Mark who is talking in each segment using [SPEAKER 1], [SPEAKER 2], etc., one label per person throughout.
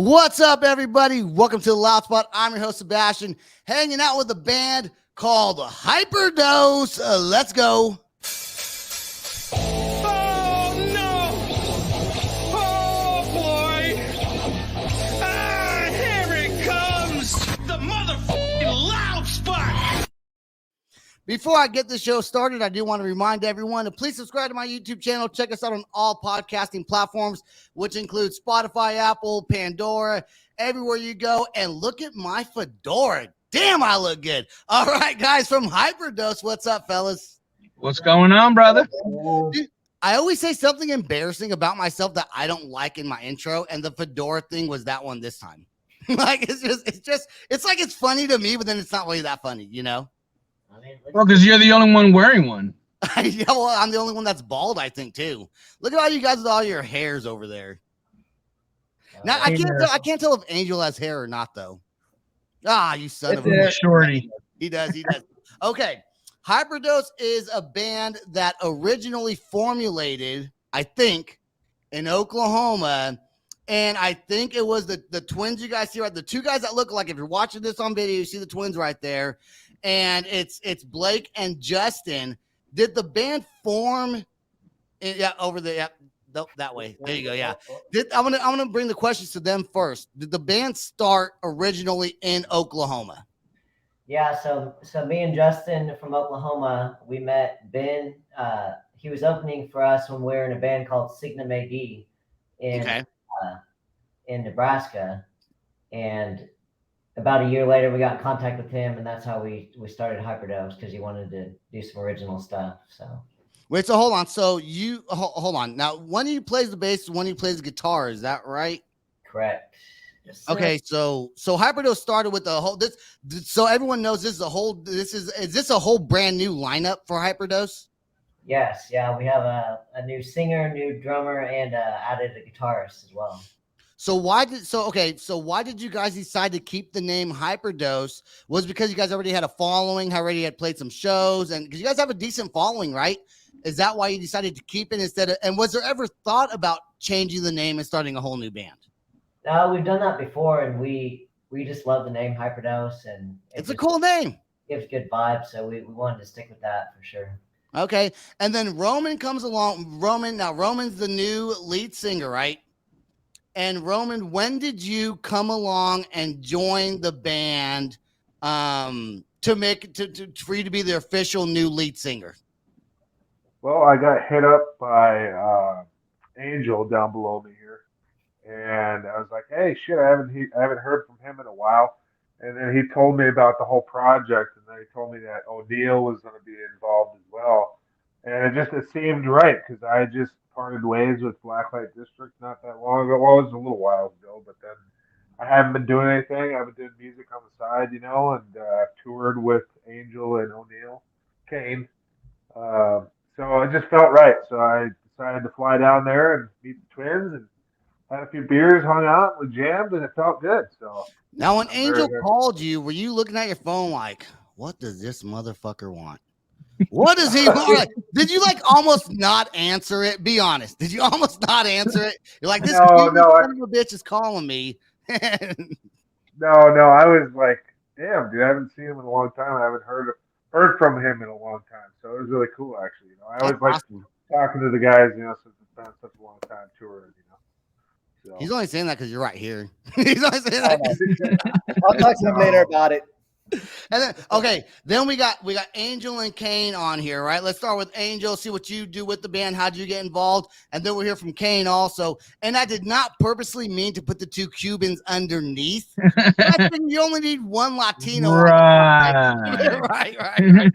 [SPEAKER 1] What's up, everybody? Welcome to the Loud Spot. I'm your host, Sebastian, hanging out with a band called Hyperdose. Let's go.
[SPEAKER 2] Oh, no! Oh, boy! Ah, here it comes! The motherfucking Loud Spot!
[SPEAKER 1] Before I get the show started, I do want to remind everyone to please subscribe to my YouTube channel. Check us out on all podcasting platforms, which include Spotify, Apple, Pandora, everywhere you go. And look at my fedora. Damn, I look good. All right, guys, from Hyperdose, what's up, fellas?
[SPEAKER 3] What's going on, brother?
[SPEAKER 1] Dude, I always say something embarrassing about myself that I don't like in my intro, and the fedora thing was that one this time. Like, it's like it's funny to me, but then it's not really that funny, you know?
[SPEAKER 3] Well, because you're the only one wearing one.
[SPEAKER 1] Yeah, well, I'm the only one that's bald, I think, too. Look at all you guys with all your hairs over there. Now, I can't tell if Angel has hair or not, though. Ah, you son of a
[SPEAKER 3] shorty.
[SPEAKER 1] He does. Okay. Hyperdose is a band that originally formulated, I think, in Oklahoma. And I think it was the twins you guys see, right? The two guys that look like, if you're watching this on video, you see the twins right there. And it's Blake and Justin. Did the band form? Yeah, over there. Yeah, that way. There you go. Yeah. I'm gonna bring the questions to them first. Did the band start originally in Oklahoma?
[SPEAKER 4] Yeah. So me and Justin from Oklahoma, we met Ben. He was opening for us when we were in a band called Signum AD in Nebraska, and about a year later, we got in contact with him, and that's how we started Hyperdose, because he wanted to do some original stuff. So,
[SPEAKER 1] wait, so hold on. So you hold on. Now, one of you plays the bass, one of you plays the guitar. Is that right?
[SPEAKER 4] Correct.
[SPEAKER 1] Yes, sir. Okay, so Hyperdose started with the whole this. So everyone knows this is a whole. Is this a whole brand new lineup for Hyperdose?
[SPEAKER 4] Yes. Yeah, we have a new singer, new drummer, and added a guitarist as well.
[SPEAKER 1] So why did you guys decide to keep the name Hyperdose? Was it because you guys already had a following, already had played some shows, and because you guys have a decent following, right? Is that why you decided to keep it instead of? And was there ever thought about changing the name and starting a whole new band?
[SPEAKER 4] No, we've done that before, and we just love the name Hyperdose, and
[SPEAKER 1] it's a cool name.
[SPEAKER 4] Gives good vibes, so we wanted to stick with that for sure.
[SPEAKER 1] Okay, and then Roman comes along. Roman's the new lead singer, right? And Roman, when did you come along and join the band for you to be the official new lead singer?
[SPEAKER 5] Well, I got hit up by Angel down below me here, and I was like, "Hey, shit, I haven't heard from him in a while." And then he told me about the whole project, and then he told me that O'Neill was going to be involved as well, and it seemed right, because I just parted ways with Blacklight District not that long ago. Well, it was a little while ago, but then I haven't been doing anything. I've been doing music on the side, and I've toured with Angel and O'Neill, Kane. So it just felt right. So I decided to fly down there and meet the twins, and had a few beers, hung out, we jammed, and it felt good. So
[SPEAKER 1] now, when Angel called you, were you looking at your phone like, "What does this motherfucker want? What does he want?" Did you almost not answer it? Be honest. Did you almost not answer it? You're like, "This son of a bitch is calling me."
[SPEAKER 5] No. I was like, "Damn, dude, I haven't seen him in a long time. I haven't heard from him in a long time." So it was really cool, actually. I always like talking to the guys, since it's been such a long time touring. So.
[SPEAKER 1] He's only saying that because you're right here. He's only saying that.
[SPEAKER 6] I'll talk to him later about it.
[SPEAKER 1] And then we got Angel and Kane on here, right? Let's start with Angel, see what you do with the band, how did you get involved, and then we'll hear from Kane also. And I did not purposely mean to put the two Cubans underneath. I think you only need one Latino.
[SPEAKER 3] Right.
[SPEAKER 1] right.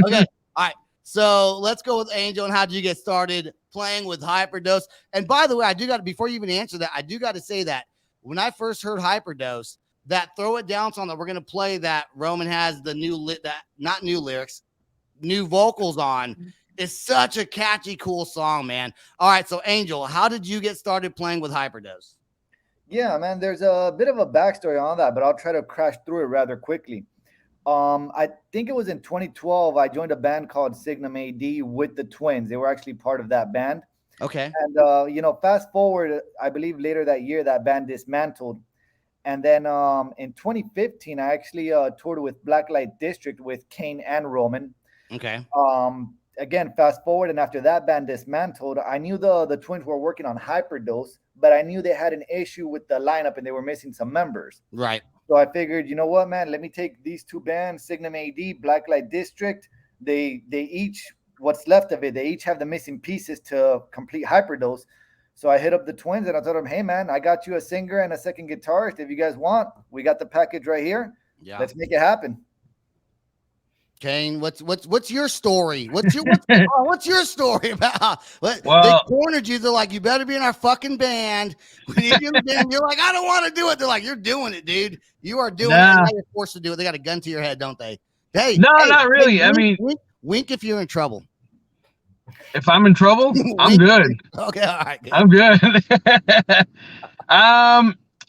[SPEAKER 1] Okay, all right. So let's go with Angel, and how did you get started playing with Hyperdose? And by the way, before you even answer that, I do got to say that when I first heard Hyperdose, that Throw It Down song that we're going to play, that Roman has the new vocals on, is such a catchy, cool song, man. All right, so Angel, how did you get started playing with Hyperdose?
[SPEAKER 6] Yeah, man, there's a bit of a backstory on that, but I'll try to crash through it rather quickly. I think it was in 2012, I joined a band called Signum AD with the twins. They were actually part of that band.
[SPEAKER 1] Okay.
[SPEAKER 6] And fast forward, I believe later that year that band dismantled. And then in 2015, I actually toured with Blacklight District with Kane and Roman.
[SPEAKER 1] Okay.
[SPEAKER 6] Again, fast forward, and after that band dismantled, I knew the twins were working on Hyperdose, but I knew they had an issue with the lineup and they were missing some members.
[SPEAKER 1] Right.
[SPEAKER 6] So I figured, you know what, man, let me take these two bands, Signum AD, Blacklight District. They each, what's left of it, they each have the missing pieces to complete Hyperdose. So I hit up the twins and I told them, hey, man, I got you a singer and a second guitarist. If you guys want, we got the package right here.
[SPEAKER 1] Yeah.
[SPEAKER 6] Let's make it happen.
[SPEAKER 1] Kane, what's your story? What's your story about? They cornered you. They're like, you better be in our fucking band. We need you in the band. You're like, I don't want to do it. They're like, you're doing it, dude. You are doing it. Now you're forced to do it. They got a gun to your head, don't they? Hey,
[SPEAKER 3] no, not really. I mean,
[SPEAKER 1] wink if you're in trouble.
[SPEAKER 3] If I'm in trouble, I'm good.
[SPEAKER 1] Okay, all right. Good.
[SPEAKER 3] I'm good.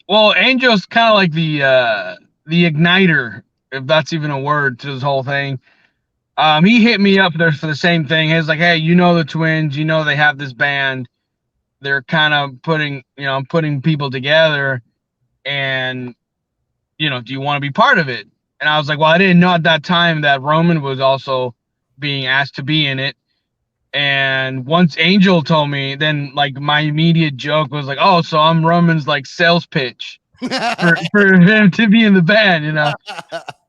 [SPEAKER 3] Well, Angel's kind of like the igniter, if that's even a word, to this whole thing. He hit me up there for the same thing. He's like, hey, the twins, they have this band. They're kind of putting people together, and do you want to be part of it? And I was like, well, I didn't know at that time that Roman was also being asked to be in it. And once Angel told me, then like my immediate joke was like, oh, so I'm Roman's like sales pitch for him to be in the band,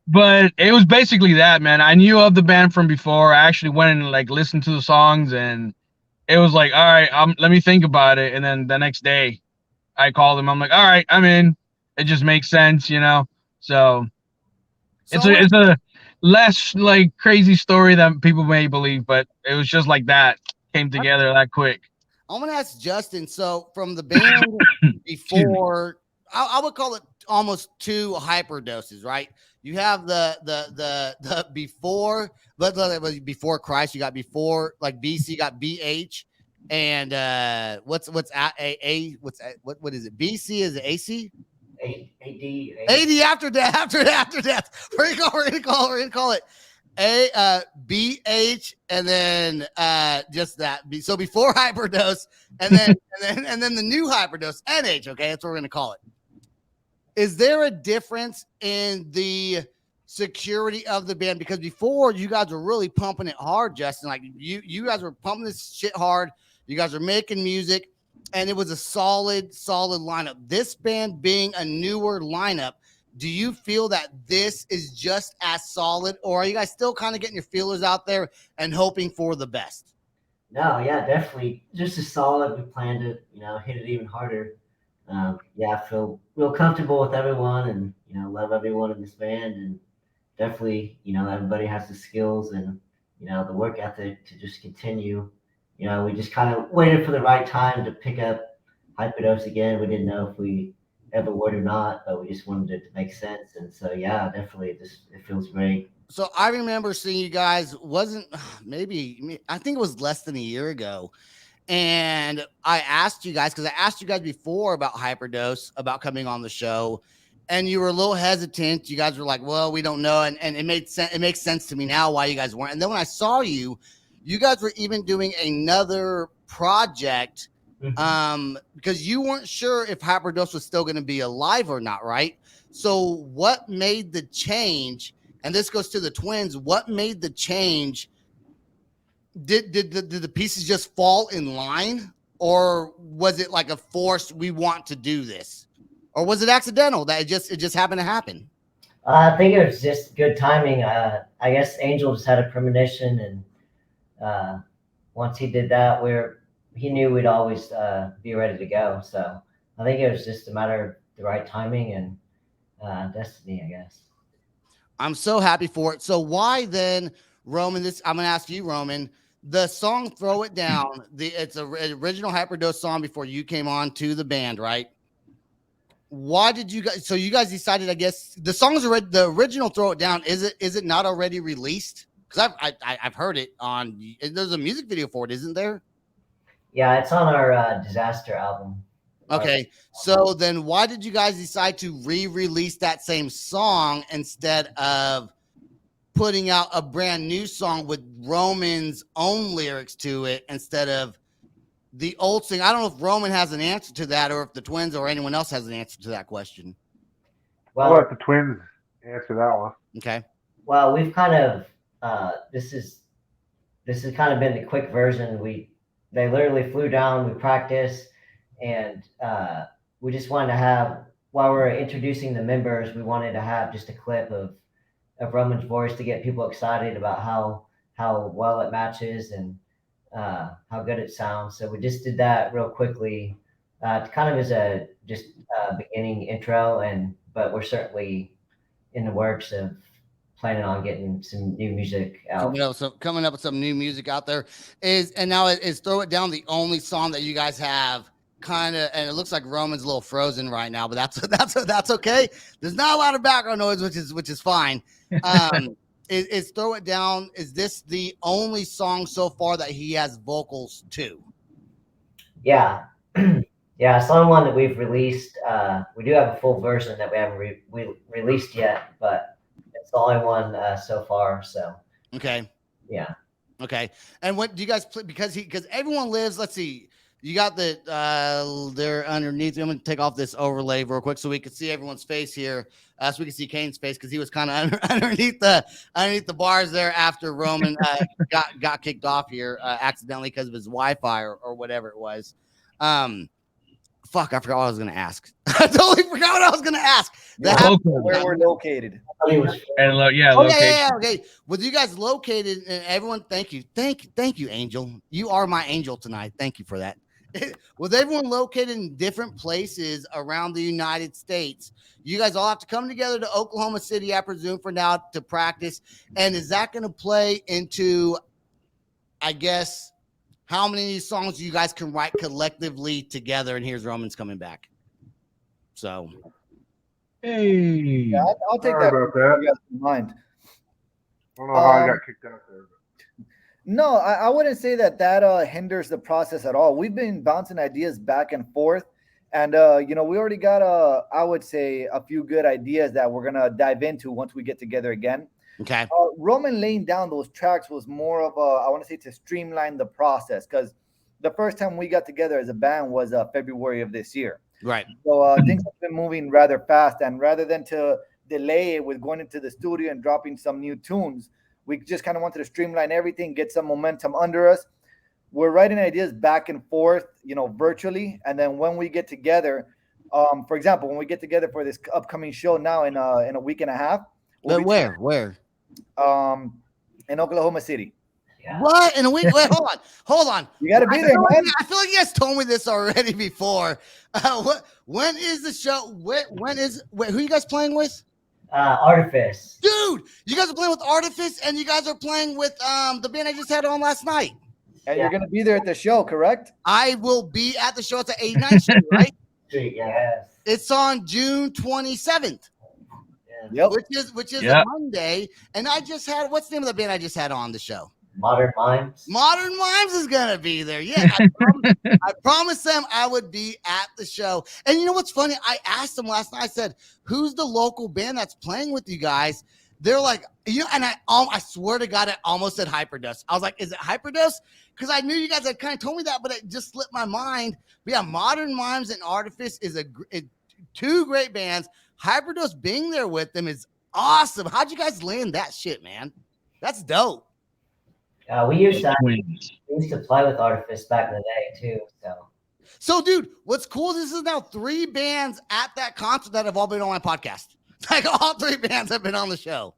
[SPEAKER 3] But it was basically that, man. I knew of the band from before. I actually went and like listened to the songs, and it was like, all right, let me think about it. And then the next day I called him. I'm like, all right, I'm in. It just makes sense, So it's a less like crazy story that people may believe, but it was just like that, came together that quick.
[SPEAKER 1] I'm gonna ask Justin. So from the band before, I would call it almost two hyperdoses, right? You have the before, but before Christ, you got before, like BC, got BH, and what is it? BC is it AC? AD after death. We're gonna call it BH, and then just that. So before Hyperdose, and then the new Hyperdose NH. Okay, that's what we're gonna call it. Is there a difference in the security of the band? Because before, you guys were really pumping it hard, Justin. Like you guys were pumping this shit hard. You guys are making music. And it was a solid lineup. This band being a newer lineup, do you feel that this is just as solid, or are you guys still kind of getting your feelers out there and hoping for the best?
[SPEAKER 4] No, yeah, definitely just as solid. We plan to, hit it even harder. I feel real comfortable with everyone, and love everyone in this band, and definitely, everybody has the skills and the work ethic to just continue. We just kind of waited for the right time to pick up Hyperdose again. We didn't know if we ever would or not, but we just wanted it to make sense. And so, yeah, definitely, it feels great.
[SPEAKER 1] So I remember seeing you guys, I think it was less than a year ago. And I asked you guys, because I asked you guys before about Hyperdose, about coming on the show, and you were a little hesitant. You guys were like, well, we don't know. And it made sense. It makes sense to me now why you guys weren't. And then when I saw you, you guys were even doing another project because you weren't sure if Hyperdose was still going to be alive or not, right? So what made the change? And this goes to the twins. What made the change? Did the pieces just fall in line, or was it like a force? We want to do this, or was it accidental that it just happened to happen?
[SPEAKER 4] I think it was just good timing. I guess Angel just had a premonition, and once he did that, he knew we'd always be ready to go. So I think it was just a matter of the right timing and destiny, I guess.
[SPEAKER 1] I'm so happy for it. So why then, Roman? I'm going to ask you, Roman. The song "Throw It Down." It's an original Hyperdose song before you came on to the band, right? Why did you guys? So you guys decided, I guess, the song is already the original "Throw It Down." Is it not already released? Because I've heard it on. There's a music video for it, isn't there?
[SPEAKER 4] Yeah, it's on our Disaster album.
[SPEAKER 1] Okay, so then why did you guys decide to re-release that same song instead of putting out a brand new song with Roman's own lyrics to it, instead of the old thing. I don't know if Roman has an answer to that, or if the Twins or anyone else has an answer to that question.
[SPEAKER 5] I'll
[SPEAKER 4] Well,
[SPEAKER 5] let the Twins answer that one.
[SPEAKER 1] Okay.
[SPEAKER 4] well, we've kind of this has kind of been the quick version. They literally flew down, we practiced, and we just wanted to have, while we're introducing the members, we wanted to have just a clip of Roman's voice to get people excited about how well it matches and how good it sounds. So we just did that real quickly, kind of as a just beginning intro, but we're certainly in the works of planning on getting some new music out.
[SPEAKER 1] Coming up with some new music out there is Throw It Down the only song that you guys have kind of, and it looks like Roman's a little frozen right now, but that's okay. There's not a lot of background noise, which is fine. Is Throw It Down, is this the only song so far that he has vocals to?
[SPEAKER 4] Yeah. Yeah, it's the only one that we've released. We do have a full version that we haven't released yet, but it's the only one so far. So
[SPEAKER 1] okay,
[SPEAKER 4] yeah,
[SPEAKER 1] okay. And what do you guys play? Because everyone lives. Let's see. You got they're underneath. I'm gonna take off this overlay real quick so we can see everyone's face here. So we can see Kane's face because he was kind of underneath the bars there after Roman got kicked off here accidentally because of his Wi-Fi or whatever it was. Fuck, I forgot what I was going to ask. I totally forgot what I was going to ask.
[SPEAKER 6] Where we're located.
[SPEAKER 3] And
[SPEAKER 1] yeah,
[SPEAKER 3] location.
[SPEAKER 1] yeah, okay. With you guys located, and everyone, thank you, Angel. You are my angel tonight. Thank you for that. With everyone located in different places around the United States, you guys all have to come together to Oklahoma City, I presume, for now to practice. And is that going to play into, I guess, how many of these songs you guys can write collectively together? And here's Roman's coming back. So,
[SPEAKER 3] hey,
[SPEAKER 6] yeah, I'll take
[SPEAKER 5] Sorry
[SPEAKER 6] that.
[SPEAKER 5] about that.
[SPEAKER 6] You guys in mind.
[SPEAKER 5] I don't know how I got kicked out there.
[SPEAKER 6] No, I wouldn't say that hinders the process at all. We've been bouncing ideas back and forth, and we already got I would say a few good ideas that we're gonna dive into once we get together again.
[SPEAKER 1] okay.
[SPEAKER 6] Roman laying down those tracks was more of I want to say to streamline the process, because the first time we got together as a band was February of this year.
[SPEAKER 1] Right.
[SPEAKER 6] So things have been moving rather fast, and rather than to delay it with going into the studio and dropping some new tunes, we just kind of wanted to streamline everything, get some momentum under us. We're writing ideas back and forth, virtually, and then when we get together, for example, when we get together for this upcoming show now in a week and a half.
[SPEAKER 1] Where?
[SPEAKER 6] In Oklahoma City.
[SPEAKER 4] yeah.
[SPEAKER 1] What? In a week? Wait, hold on.
[SPEAKER 6] You got to be there, man.
[SPEAKER 1] I feel like you guys told me this already before. When is the show? Who are you guys playing with?
[SPEAKER 4] Artifice.
[SPEAKER 1] Dude, you guys are playing with Artifice, and you guys are playing with the band I just had on last night.
[SPEAKER 6] And you're going to be there at the show, correct?
[SPEAKER 1] I will be at the show. It's at 89 Street, right?
[SPEAKER 4] Yes.
[SPEAKER 1] It's on June 27th.
[SPEAKER 6] Yep.
[SPEAKER 1] Which is a Monday. And I just had, what's the name of the band I just had on the show?
[SPEAKER 4] Modern Mimes.
[SPEAKER 1] Modern Mimes is gonna be there. Yeah, I promised them I would be at the show. And you know what's funny? I asked them last night. I said, "Who's the local band that's playing with you guys?" They're like, and I swear to God, I almost said Hyperdose. I was like, "Is it Hyperdose?" Because I knew you guys had kind of told me that, but it just slipped my mind. But yeah, Modern Mimes and Artifice is two great bands. Hyperdose being there with them is awesome. How'd you guys land that shit, man? That's dope.
[SPEAKER 4] We used to play with Artifice back in the day too.
[SPEAKER 1] So, dude, what's cool? This is now 3 bands at that concert that have all been on my podcast. Like all 3 bands have been on the show.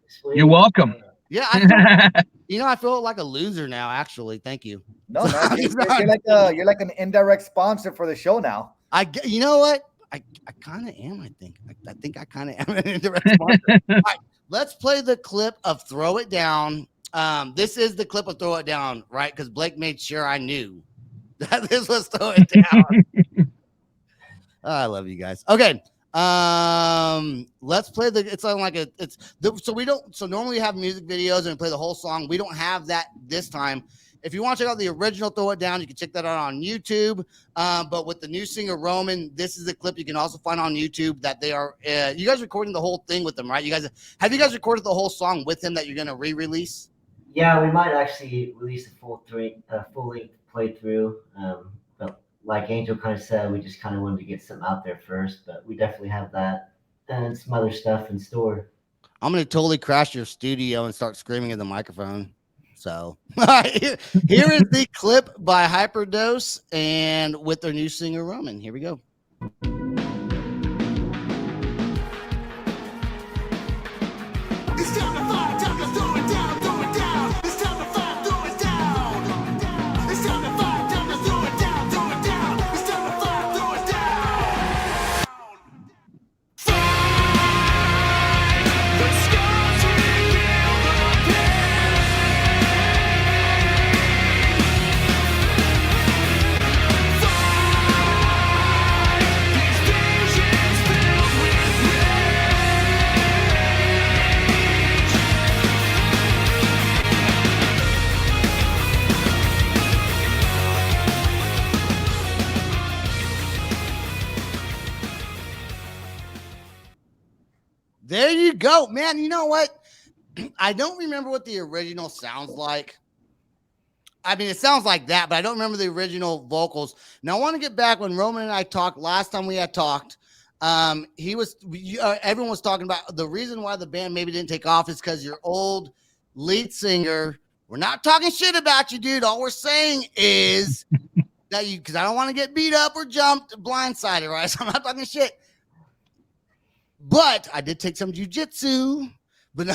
[SPEAKER 4] Sweet.
[SPEAKER 3] You're welcome.
[SPEAKER 1] Yeah, I feel like a loser now. Actually, thank you.
[SPEAKER 6] No, you're like an indirect sponsor for the show now.
[SPEAKER 1] You know what? I kind of am. I think I kind of am an indirect sponsor. All right, let's play the clip of "Throw It Down." This is the clip of "Throw It Down," right? Because Blake made sure I knew that this was "Throw It Down." I love you guys. Okay. Let's play so normally we have music videos and we play the whole song. We don't have that this time. If you want to check out the original "Throw It Down," you can check that out on YouTube. But with the new singer Roman, this is the clip you can also find on YouTube that they are. You guys recording the whole thing with them, right? Have you guys recorded the whole song with him that you're gonna re-release?
[SPEAKER 4] Yeah, we might actually release a full length play through. But like Angel kind of said, we just kind of wanted to get something out there first. But we definitely have that and some other stuff in store.
[SPEAKER 1] I'm gonna totally crash your studio and start screaming in the microphone. So here is the clip by Hyperdose and with their new singer Roman. Here we go.
[SPEAKER 2] It's time to fight, time to throw it down, throw it down. It's time to fight, throw it down. It's time to fight, time to throw it down, throw it down. It's time to fight, throw it down. Fight the scars, reveal the pain. Fight these visions filled with
[SPEAKER 1] There you go, man. You know what? I don't remember what the original sounds like. I mean, it sounds like that, but I don't remember the original vocals. Now, I want to get back when Roman and I talked last time we had talked. Everyone was talking about the reason why the band maybe didn't take off is because your old lead singer. We're not talking shit about you, dude. All we're saying is that because I don't want to get beat up or jumped, blindsided, right? So I'm not talking shit. But I did take some jujitsu, but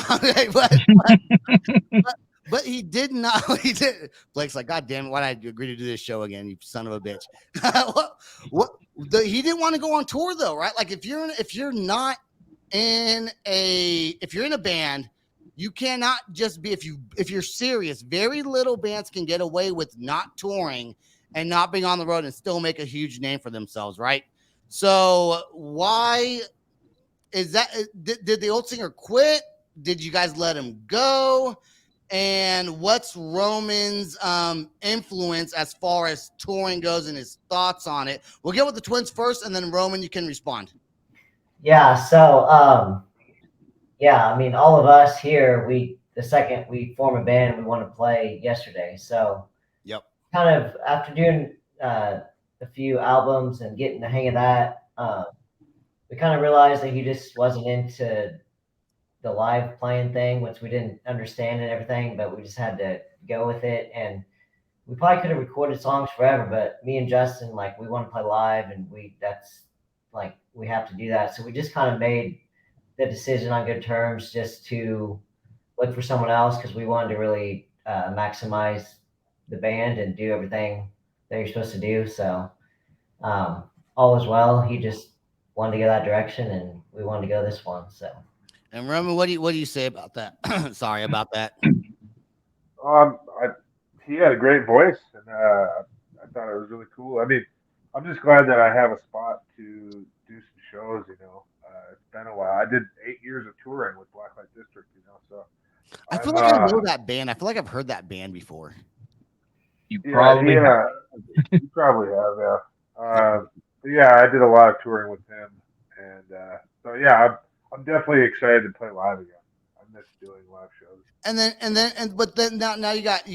[SPEAKER 1] but he did not. He did. Blake's like, God damn it! Why did I agree to do this show again? You son of a bitch. He didn't want to go on tour though, right? Like if you're in a band, you cannot just be if you're serious. Very little bands can get away with not touring and not being on the road and still make a huge name for themselves, right? So why? Is that did the old singer quit? Did you guys let him go? And what's Roman's influence as far as touring goes and his thoughts on it? We'll get with the twins first, and then Roman, you can respond.
[SPEAKER 4] Yeah. So, I mean, all of us here, the second we form a band, we want to play yesterday. So,
[SPEAKER 1] yep.
[SPEAKER 4] Kind of after doing a few albums and getting the hang of that, we kind of realized that he just wasn't into the live playing thing, which we didn't understand and everything, but we just had to go with it. And we probably could have recorded songs forever, but me and Justin, like, we want to play live, and we have to do that. So we just kind of made the decision on good terms just to look for someone else, because we wanted to really maximize the band and do everything that you're supposed to do. So all is well. He just wanted to go that direction, and we wanted to go this one. So.
[SPEAKER 1] And Roman, what do you say about that? Sorry about that.
[SPEAKER 5] He had a great voice, and I thought it was really cool. I mean, I'm just glad that I have a spot to do some shows. You know, it's been a while. I did 8 years of touring with Blacklight District. You know, so
[SPEAKER 1] I feel like I know that band. I feel like I've heard that band before.
[SPEAKER 3] You probably
[SPEAKER 5] have. You probably have, yeah. But yeah, I did a lot of touring with him, and so yeah, I'm definitely excited to play live again. I miss doing live shows.
[SPEAKER 1] But then now you got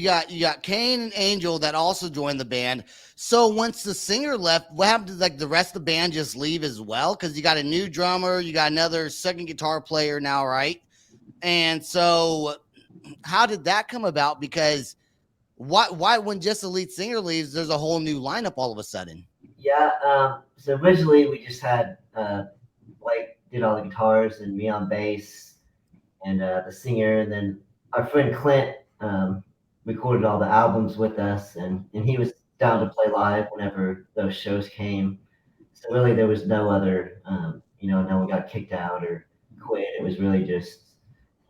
[SPEAKER 1] Kane and Angel that also joined the band. So once the singer left, what happened to like the rest of the band just leave as well? Because you got a new drummer, you got another second guitar player now, right? And so how did that come about? Because why when just the lead singer leaves, there's a whole new lineup all of a sudden?
[SPEAKER 4] Yeah. So originally we just had Blake did all the guitars and me on bass and the singer, and then our friend Clint recorded all the albums with us, and he was down to play live whenever those shows came. So really there was no other, no one got kicked out or quit. It was really just,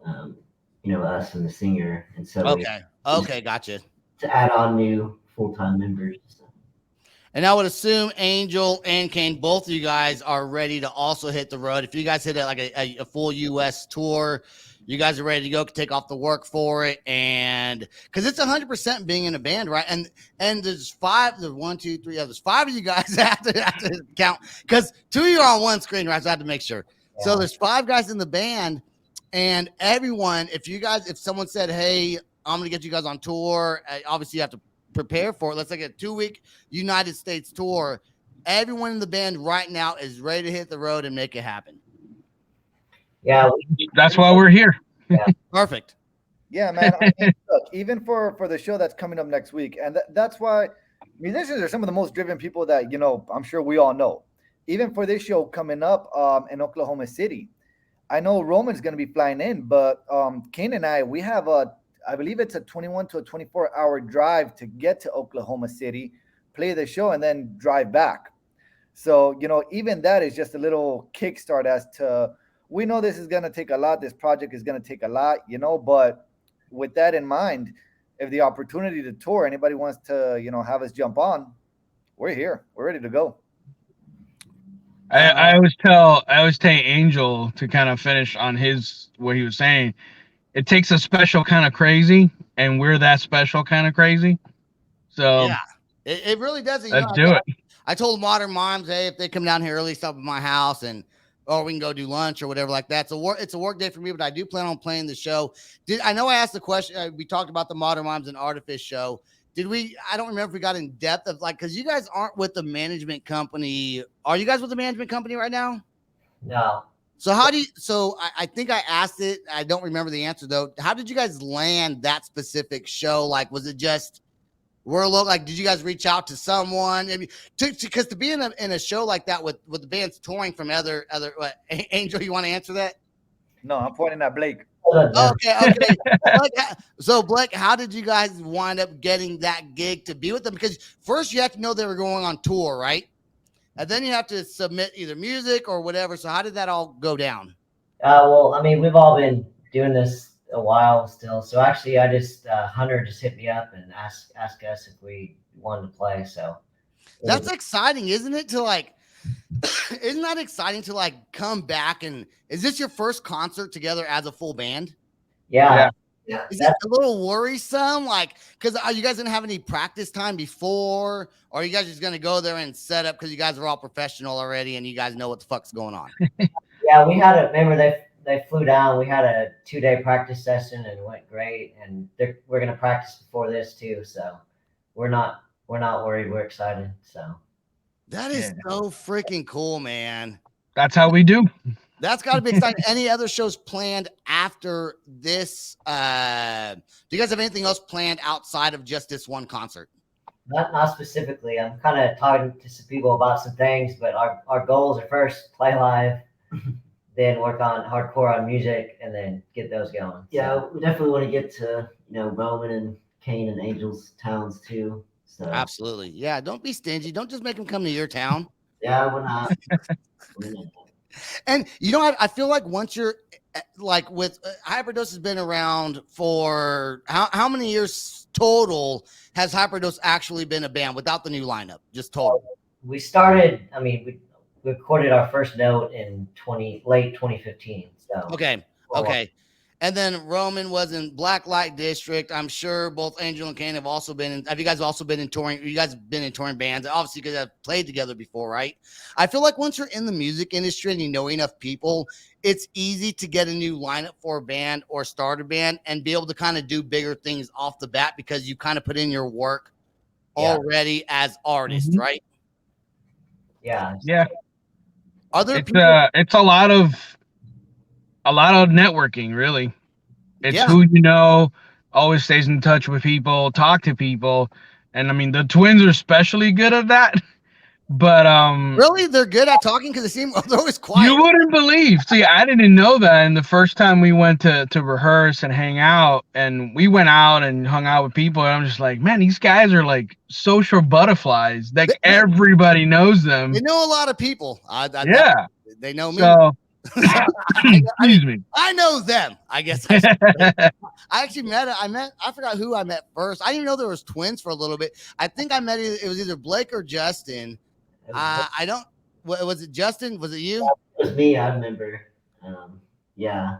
[SPEAKER 4] us and the singer. And so
[SPEAKER 1] okay, gotcha.
[SPEAKER 4] To add on new full-time members.
[SPEAKER 1] And I would assume Angel and Kane, both of you guys are ready to also hit the road. If you guys hit it like a full U.S. tour, you guys are ready to go, take off the work for it. And because it's 100% being in a band, right? And there's there's 5 of you guys have to count, because 2 of you are on one screen, right? So I have to make sure. Yeah. So there's 5 guys in the band, and everyone, if someone said, hey, I'm going to get you guys on tour, obviously you have to prepare for it. Let's like a 2-week United States tour. Everyone in the band right now is ready to hit the road and make it happen.
[SPEAKER 4] Yeah,
[SPEAKER 3] That's why we're here.
[SPEAKER 1] Perfect.
[SPEAKER 6] Yeah, man. I mean, look, even for the show that's coming up next week, and that's why musicians are some of the most driven people that I'm sure we all know. Even for this show coming up in Oklahoma City, I know Roman's going to be flying in, but Kane and I have I believe it's a 21 to a 24-hour drive to get to Oklahoma City, play the show, and then drive back. So even that is just a little kickstart as to. We know this is going to take a lot. This project is going to take a lot, but with that in mind, if the opportunity to tour, anybody wants to, have us jump on, we're here. We're ready to go.
[SPEAKER 3] I always tell Angel to kind of finish on what he was saying. It takes a special kind of crazy, and we're that special kind of crazy. So
[SPEAKER 1] yeah, it really does.
[SPEAKER 3] Let's do it.
[SPEAKER 1] I told Modern Moms, hey, if they come down here early, stop at my house or we can go do lunch or whatever like that. It's a work day for me, but I do plan on playing the show. I know I asked the question. We talked about the Modern Moms and Artifice show. I don't remember if we got in depth of because you guys aren't with the management company. Are you guys with the management company right now?
[SPEAKER 4] No.
[SPEAKER 1] So I think I asked it. I don't remember the answer though. How did you guys land that specific show? Was it just, did you guys reach out to someone? I mean, because to be in a show like that with the bands touring from other Angel, you want to answer that?
[SPEAKER 6] No, I'm pointing at Blake.
[SPEAKER 1] Okay. So Blake, how did you guys wind up getting that gig to be with them? Because first you have to know they were going on tour, right? And then you have to submit either music or whatever. So how did that all go down?
[SPEAKER 4] Well, I mean, we've all been doing this a while still. So actually, I just Hunter just hit me up and asked us if we wanted to play. So
[SPEAKER 1] that's exciting, isn't it? Isn't that exciting to come back? And is this your first concert together as a full band?
[SPEAKER 4] Yeah.
[SPEAKER 1] Is it a little worrisome? Because are you guys gonna have any practice time before, or are you guys just gonna go there and set up because you guys are all professional already and you guys know what the fuck's going on?
[SPEAKER 4] Yeah, we had remember they flew down. We had a 2-day practice session and it went great. And we're gonna practice before this too. So we're not worried. We're excited. So
[SPEAKER 1] that is so freaking cool, man.
[SPEAKER 3] That's how we do.
[SPEAKER 1] That's got to be exciting. Any other shows planned after this? Do you guys have anything else planned outside of just this one concert?
[SPEAKER 4] Not specifically. I'm kind of talking to some people about some things, but our goals are first play live, then work on hardcore on music, and then get those going. Yeah, we definitely want to get to Roman and Kane and Angel's towns too. So
[SPEAKER 1] absolutely, yeah. Don't be stingy. Don't just make them come to your town.
[SPEAKER 4] Yeah, we're not.
[SPEAKER 1] And I feel like once you're with Hyperdose has been around for how many years total has Hyperdose actually been a band without the new lineup? Just total.
[SPEAKER 4] We started. I mean, we recorded our first note in late 2015. So
[SPEAKER 1] okay. And then Roman was in Black Light District. I'm sure both Angel and Kane have also been in. Have you guys also been in touring? You guys have been in touring bands, obviously, because I've played together before, right? I feel like once you're in the music industry and you know enough people, it's easy to get a new lineup for a band or start a band and be able to kind of do bigger things off the bat because you kind of put in your work already as artists, right?
[SPEAKER 4] Yeah.
[SPEAKER 3] Yeah.
[SPEAKER 1] It's
[SPEAKER 3] a lot of networking, really. It's who you know, always stays in touch with people, talk to people. And I mean, the twins are especially good at that. But
[SPEAKER 1] really, they're good at talking because they're always quiet.
[SPEAKER 3] You wouldn't believe. See, I didn't know that. And the first time we went to rehearse and hang out, and we went out and hung out with people, and I'm just like, man, these guys are like social butterflies. Everybody knows them.
[SPEAKER 1] They know a lot of people. They know me.
[SPEAKER 3] So, excuse me.
[SPEAKER 1] I know them. I guess. I actually I forgot who I met first. I didn't even know there was twins for a little bit. I think I met it was either Blake or Justin. Was it Justin? Was it you?
[SPEAKER 4] It was me. I remember. Yeah.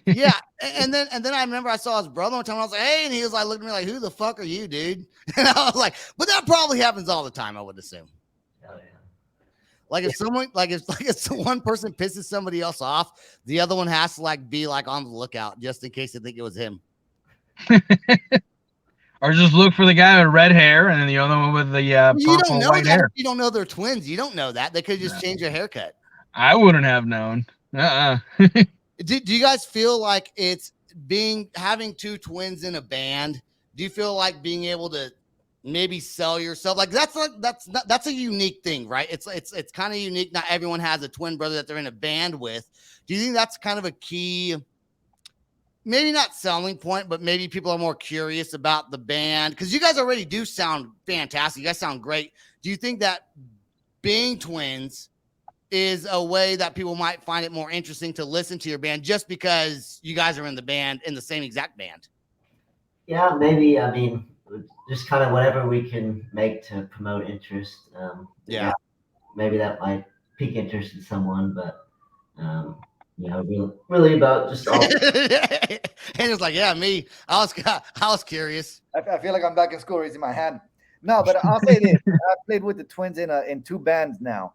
[SPEAKER 1] And then I remember I saw his brother one time. And I was like, hey, and he was like, looking at me like, who the fuck are you, dude? And I was like, but that probably happens all the time, I would assume.
[SPEAKER 4] Oh, yeah.
[SPEAKER 1] If one person pisses somebody else off, the other one has to be on the lookout just in case they think it was him.
[SPEAKER 3] Or just look for the guy with red hair and then the other one with the
[SPEAKER 1] You don't
[SPEAKER 3] purple
[SPEAKER 1] know
[SPEAKER 3] white
[SPEAKER 1] that
[SPEAKER 3] hair.
[SPEAKER 1] if you don't know they're twins. You don't know that. They could just change their haircut.
[SPEAKER 3] I wouldn't have known.
[SPEAKER 1] Do you guys feel like it's having two twins in a band? Do you feel like being able to maybe sell yourself? Like that's a unique thing, right? It's kind of unique. Not everyone has a twin brother that they're in a band with. Do you think that's kind of a key? Maybe not selling point, but maybe people are more curious about the band because you guys already do sound fantastic. You guys sound great. Do you think that being twins is a way that people might find it more interesting to listen to your band just because you guys are in the band, in the same exact band?
[SPEAKER 4] Yeah, maybe. I mean, just kind of whatever we can make to promote interest.
[SPEAKER 1] Yeah.
[SPEAKER 4] Maybe that might pique interest in someone, but really about just all.
[SPEAKER 1] And it's like, yeah, me. I was curious.
[SPEAKER 6] I feel like I'm back in school raising my hand. No, but I'll say this: I played with the twins in two bands now.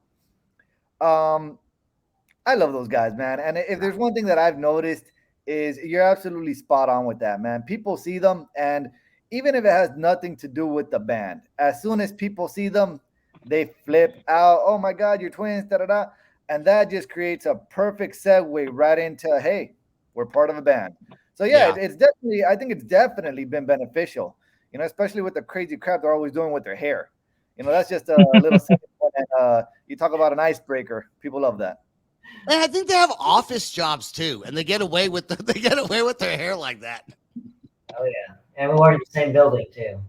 [SPEAKER 6] I love those guys, man. And if there's one thing that I've noticed is you're absolutely spot on with that, man. People see them, and even if it has nothing to do with the band, as soon as people see them, they flip out. Oh my God, you're twins, da da da. And that just creates a perfect segue right into, hey, we're part of a band. So yeah. It's definitely, I think it's definitely been beneficial, especially with the crazy crap they're always doing with their hair. That's just a little second one. And you talk about an icebreaker. People love that.
[SPEAKER 1] And I think they have office jobs too, and they get away with their hair like that.
[SPEAKER 4] Oh yeah, and we're in the same building too.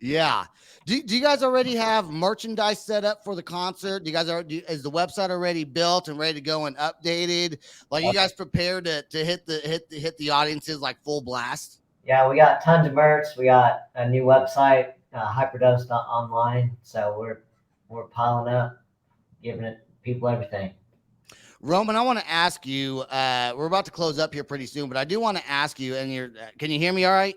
[SPEAKER 1] Yeah. Do you guys already have merchandise set up for the concert? Is the website already built and ready to go and updated? Like, you guys prepared to hit the audiences like full blast?
[SPEAKER 4] Yeah, we got tons of merch. We got a new website, Hyperdose.online. So we're piling up, giving it people everything.
[SPEAKER 1] Roman, I want to ask you. We're about to close up here pretty soon, but I do want to ask you. And can you hear me all right?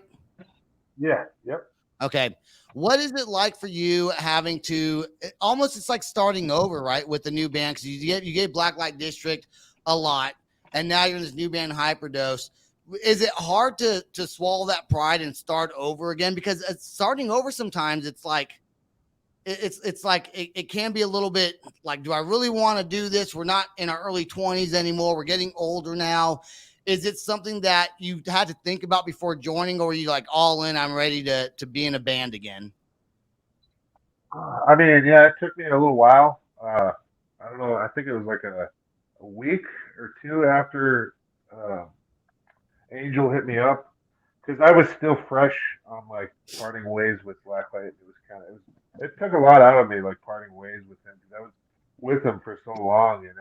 [SPEAKER 5] Yeah. Yep.
[SPEAKER 1] Okay. What is it like for you having to it's like starting over, right, with the new band? Because you gave Blacklight District a lot, and now you're in this new band, Hyperdose. Is it hard to swallow that pride and start over again? Because starting over sometimes it's like it can be a little bit like, do I really want to do this? We're not in our early 20s anymore. We're getting older now. Is it something that you had to think about before joining, or are you like all in? I'm ready to be in a band again.
[SPEAKER 5] I mean, yeah, it took me a little while. I don't know. I think it was like a week or two after Angel hit me up, because I was still fresh on like parting ways with Blacklight. It took a lot out of me, like parting ways with him, because I was with him for so long, and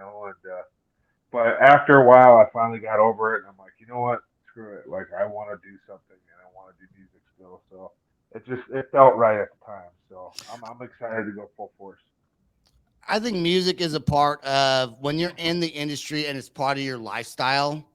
[SPEAKER 5] but after a while, I finally got over it, and I'm like, you know what? Screw it. Like, I want to do something, and I want to do music still. So it felt right at the time. So I'm excited to go full force.
[SPEAKER 1] I think music is a part of when you're in the industry and it's part of your lifestyle.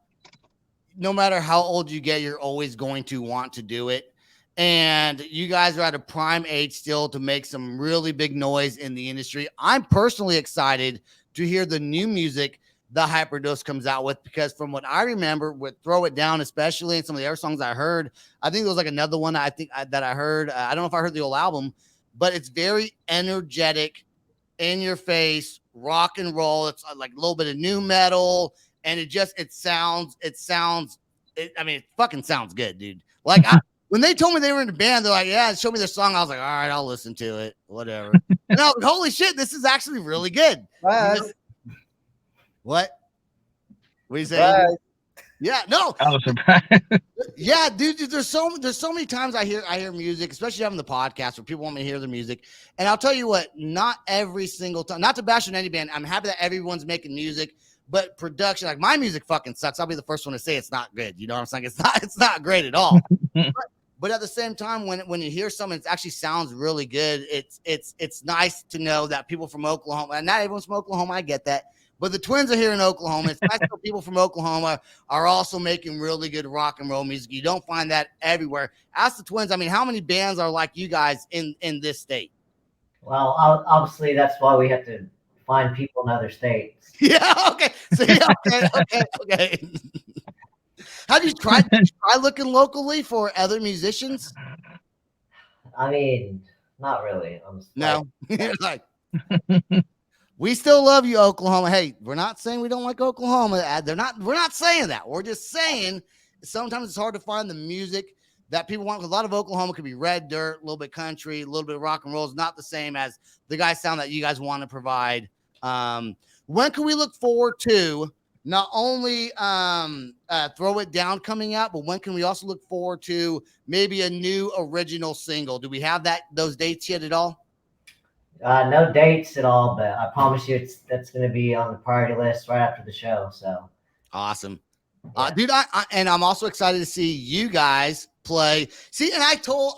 [SPEAKER 1] No matter how old you get, you're always going to want to do it. And you guys are at a prime age still to make some really big noise in the industry. I'm personally excited to hear the new music the Hyperdose comes out with, because from what I remember with Throw It Down, especially, and some of the other songs I heard, I think there was like another one that I heard. I don't know if I heard the whole album, but it's very energetic, in your face, rock and roll. It's like a little bit of new metal, and it fucking sounds good, dude. Like, when they told me they were in a band, they're like, yeah, show me their song. I was like, all right, I'll listen to it, whatever. And I was like, holy shit, this is actually really good. What? What are you saying? Yeah, no.
[SPEAKER 3] I was surprised.
[SPEAKER 1] Yeah, dude. There's so many times I hear music, especially having the podcast where people want me to hear the music. And I'll tell you what, not every single time, not to bash on any band, I'm happy that everyone's making music, but production, like my music fucking sucks. I'll be the first one to say it's not good. You know what I'm saying? It's not great at all. But at the same time, when you hear something that actually sounds really good, it's nice to know that people from Oklahoma, and not everyone's from Oklahoma, I get that, but the Twins are here in Oklahoma. It's nice to know people from Oklahoma are also making really good rock and roll music. You don't find that everywhere. Ask the Twins. I mean, how many bands are like you guys in this state?
[SPEAKER 4] Well, obviously that's why we have to find people in other states.
[SPEAKER 1] Yeah. Okay. So, yeah, okay. Have you tried looking locally for other musicians?
[SPEAKER 4] I mean, not really.
[SPEAKER 1] No, you're like, we still love you, Oklahoma. Hey, we're not saying we don't like Oklahoma. We're not saying that. We're just saying sometimes it's hard to find the music that people want. A lot of Oklahoma could be red dirt, a little bit country, a little bit of rock and roll. It's not the same as the guys sound that you guys want to provide. When can we look forward to not only Throw It Down coming out, but when can we also look forward to maybe a new original single? Do we have those dates yet at all?
[SPEAKER 4] No dates at all, but I promise you that's going to be on the priority list right after the show. So
[SPEAKER 1] awesome.
[SPEAKER 4] yeah.
[SPEAKER 1] Dude, and I'm also excited to see you guys play. See, and I told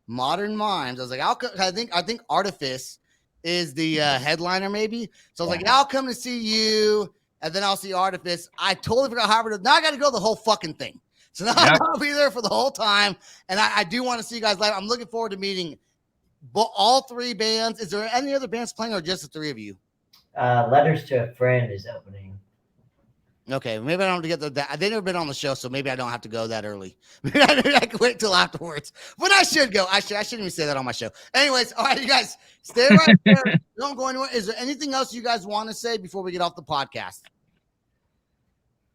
[SPEAKER 1] Modern Mimes, I was like, I think Artifice is the headliner maybe. So I was like, I'll come to see you, and then I'll see Artifice. I totally forgot Hyperdose. Now I got to go the whole fucking thing. So now I'll be there for the whole time, and I do want to see you guys live. I'm looking forward to meeting all three bands. Is there any other bands playing, or just the three of you?
[SPEAKER 4] Letters to a Friend is opening.
[SPEAKER 1] Okay, maybe I don't have to get that. They've never been on the show, so maybe I don't have to go that early. Maybe I can wait till afterwards. But I should go. I shouldn't even say that on my show. Anyways, all right, you guys, stay right there. Don't go anywhere. Is there anything else you guys want to say before we get off the podcast?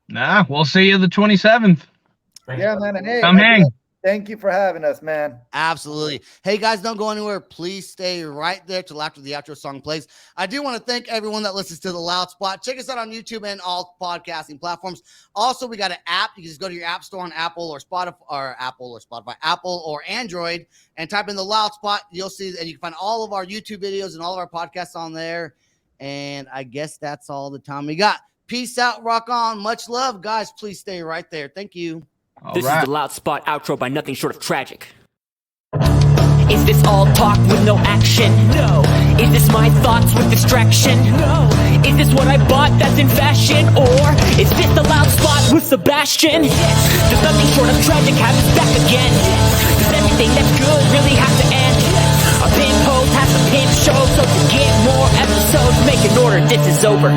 [SPEAKER 3] Nah, we'll see you the 27th.
[SPEAKER 6] Yeah, man. And hey,
[SPEAKER 3] Come hang.
[SPEAKER 6] Thank you for having us, man.
[SPEAKER 1] Absolutely. Hey, guys, don't go anywhere. Please stay right there till after the outro song plays. I do want to thank everyone that listens to The Loud Spot. Check us out on YouTube and all podcasting platforms. Also, we got an app. You can just go to your app store on Apple or Apple or Android, and type in The Loud Spot. You'll see, and you can find all of our YouTube videos and all of our podcasts on there. And I guess that's all the time we got. Peace out. Rock on. Much love, guys. Please stay right there. Thank you.
[SPEAKER 7] This is the Loud Spot outro by nothing short of tragic. Is this all talk with no action? No. Is this my thoughts with distraction? No. Is this what I bought that's in fashion? Or is this the Loud Spot with Sebastian? Yes. Does nothing short of tragic have its back again? Yes. Does everything that's good really have to end? Yes. A pin post has a pin show, so to get more episodes, make an order, this is over.